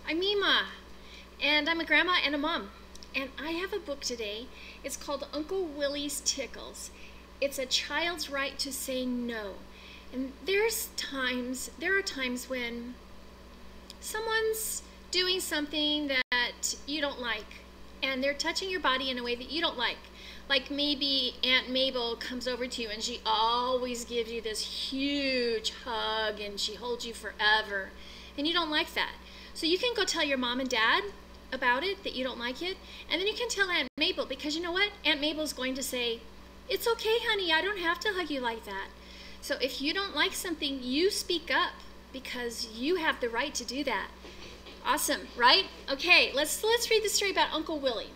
I'm Mima, and I'm a grandma and a mom. And I have a book today. It's called Uncle Willy's Tickles. It's a child's right to say no. And there are times when someone's doing something that you don't like, and they're touching your body in a way that you don't like. Like maybe Aunt Mabel comes over to you and she always gives you this huge hug and she holds you forever, and you don't like that. So you can go tell your mom and dad about it, that you don't like it, and then you can tell Aunt Mabel, because you know what? Aunt Mabel's going to say, "It's okay, honey, I don't have to hug you like that." So if you don't like something, you speak up, because you have the right to do that. Awesome, right? Okay, let's read the story about Uncle Willy.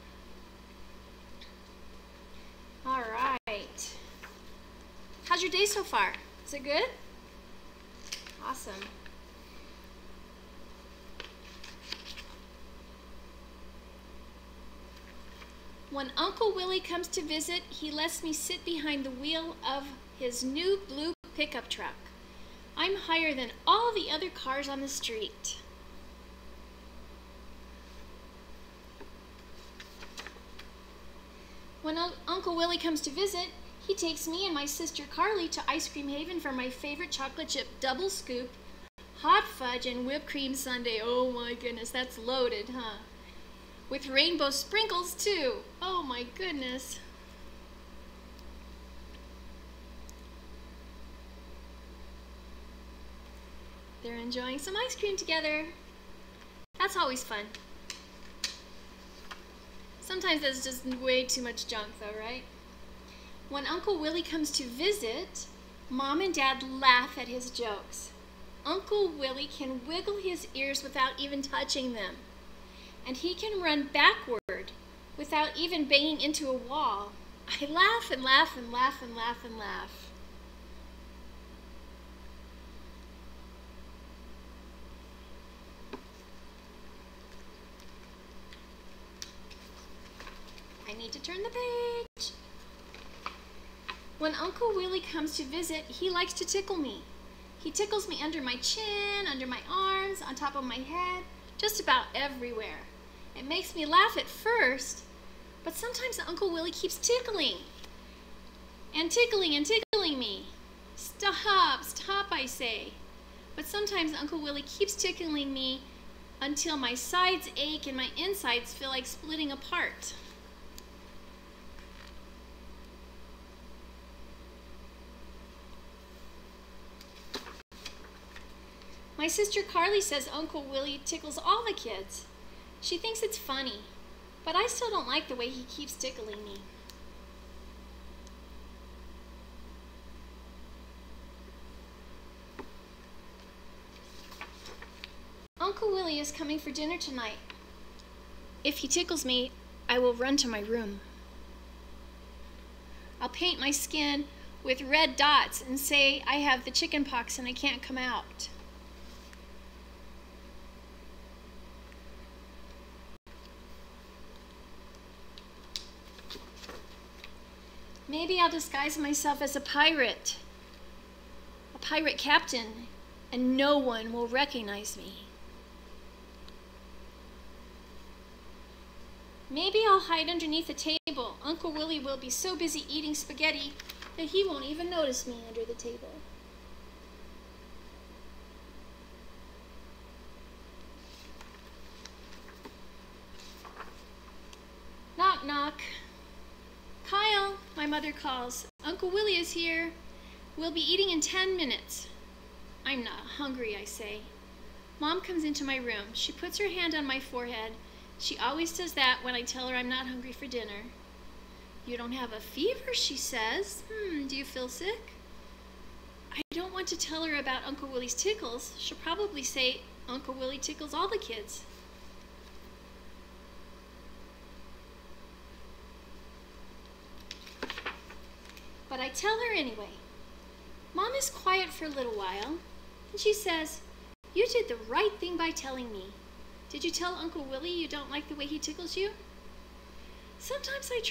All right. How's your day so far? Is it good? Awesome. When Uncle Willy comes to visit, he lets me sit behind the wheel of his new blue pickup truck. I'm higher than all the other cars on the street. When Uncle Willy comes to visit, he takes me and my sister Carly to Ice Cream Haven for my favorite chocolate chip double scoop, hot fudge, and whipped cream sundae. Oh my goodness, that's loaded, huh? With rainbow sprinkles too. Oh my goodness. They're enjoying some ice cream together. That's always fun. Sometimes that's just way too much junk though, right? When Uncle Willy comes to visit, Mom and Dad laugh at his jokes. Uncle Willy can wiggle his ears without even touching them. And he can run backward without even banging into a wall. I laugh and laugh and laugh and laugh and laugh. I need to turn the page. When Uncle Willy comes to visit, he likes to tickle me. He tickles me under my chin, under my arms, on top of my head, just about everywhere. It makes me laugh at first, but sometimes Uncle Willy keeps tickling and tickling and tickling me. Stop, stop, I say. But sometimes Uncle Willy keeps tickling me until my sides ache and my insides feel like splitting apart. My sister Carly says Uncle Willy tickles all the kids. She thinks it's funny, but I still don't like the way he keeps tickling me. Uncle Willy is coming for dinner tonight. If he tickles me, I will run to my room. I'll paint my skin with red dots and say I have the chicken pox and I can't come out. Maybe I'll disguise myself as a pirate captain, and no one will recognize me. Maybe I'll hide underneath a table. Uncle Willy will be so busy eating spaghetti that he won't even notice me under the table. Knock, knock. Kyle, my mother calls. Uncle Willy is here. We'll be eating in 10 minutes. I'm not hungry, I say. Mom comes into my room. She puts her hand on my forehead. She always does that when I tell her I'm not hungry for dinner. You don't have a fever, she says. Do you feel sick? I don't want to tell her about Uncle Willy's tickles. She'll probably say Uncle Willy tickles all the kids. But I tell her anyway. Mom is quiet for a little while, and she says, "You did the right thing by telling me. Did you tell Uncle Willy you don't like the way he tickles you?" Sometimes I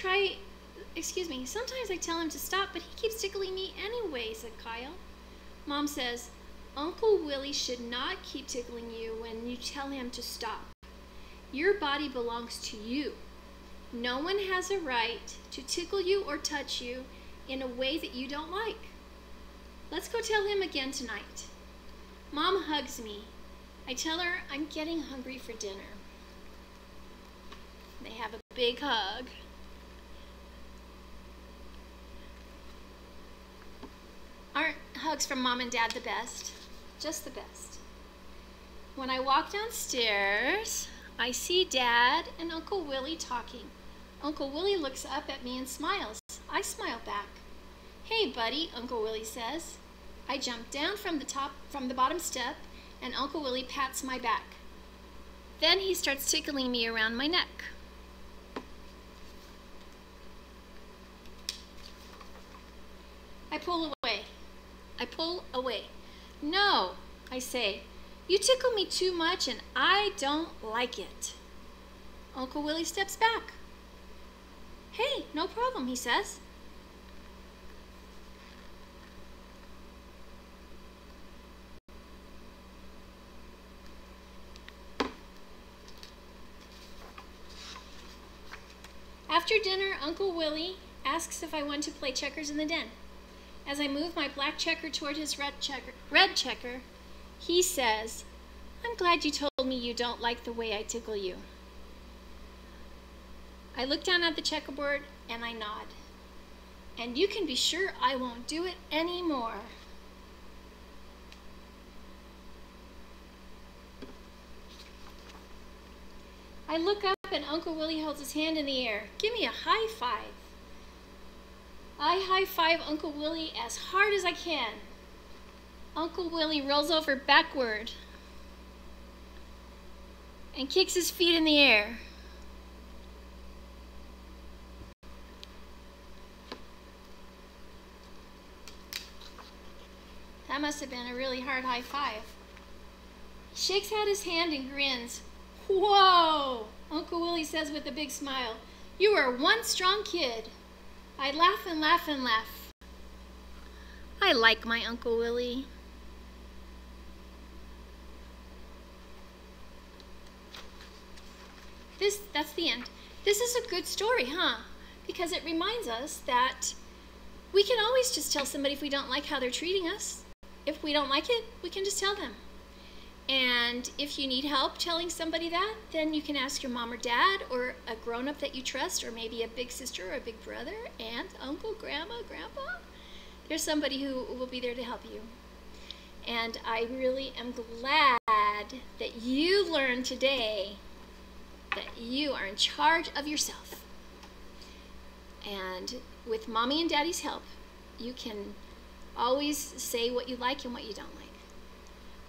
tell him to stop, but he keeps tickling me anyway, said Kyle. Mom says, Uncle Willy should not keep tickling you when you tell him to stop. Your body belongs to you. No one has a right to tickle you or touch you in a way that you don't like. Let's go tell him again tonight. Mom hugs me. I tell her I'm getting hungry for dinner. They have a big hug. Aren't hugs from Mom and Dad the best? Just the best. When I walk downstairs, I see Dad and Uncle Willy talking. Uncle Willy looks up at me and smiles. I smile back. Hey, buddy, Uncle Willy says. I jump down from the bottom step, and Uncle Willy pats my back. Then he starts tickling me around my neck. I pull away. No, I say. You tickle me too much, and I don't like it. Uncle Willy steps back. Hey, no problem, he says. After dinner, Uncle Willy asks if I want to play checkers in the den. As I move my black checker toward his red checker, he says, I'm glad you told me you don't like the way I tickle you. I look down at the checkerboard and I nod. And you can be sure I won't do it anymore. I look up and Uncle Willy holds his hand in the air. Give me a high five. I high five Uncle Willy as hard as I can. Uncle Willy rolls over backward and kicks his feet in the air. That must have been a really hard high five. He shakes out his hand and grins. Whoa, Uncle Willy says with a big smile. You are one strong kid. I laugh and laugh and laugh. I like my Uncle Willy. That's the end. This is a good story, huh? Because it reminds us that we can always just tell somebody if we don't like how they're treating us. If we don't like it, we can just tell them. And if you need help telling somebody that, then you can ask your mom or dad or a grown-up that you trust, or maybe a big sister or a big brother, aunt, uncle, grandma, grandpa. There's somebody who will be there to help you. And I really am glad that you learned today that you are in charge of yourself. And with mommy and daddy's help, you can always say what you like and what you don't like.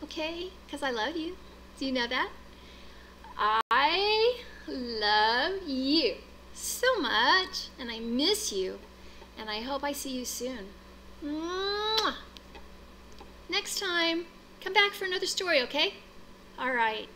Okay? Because I love you. Do you know that? I love you so much, and I miss you, and I hope I see you soon. Mwah! Next time, come back for another story, okay? All right.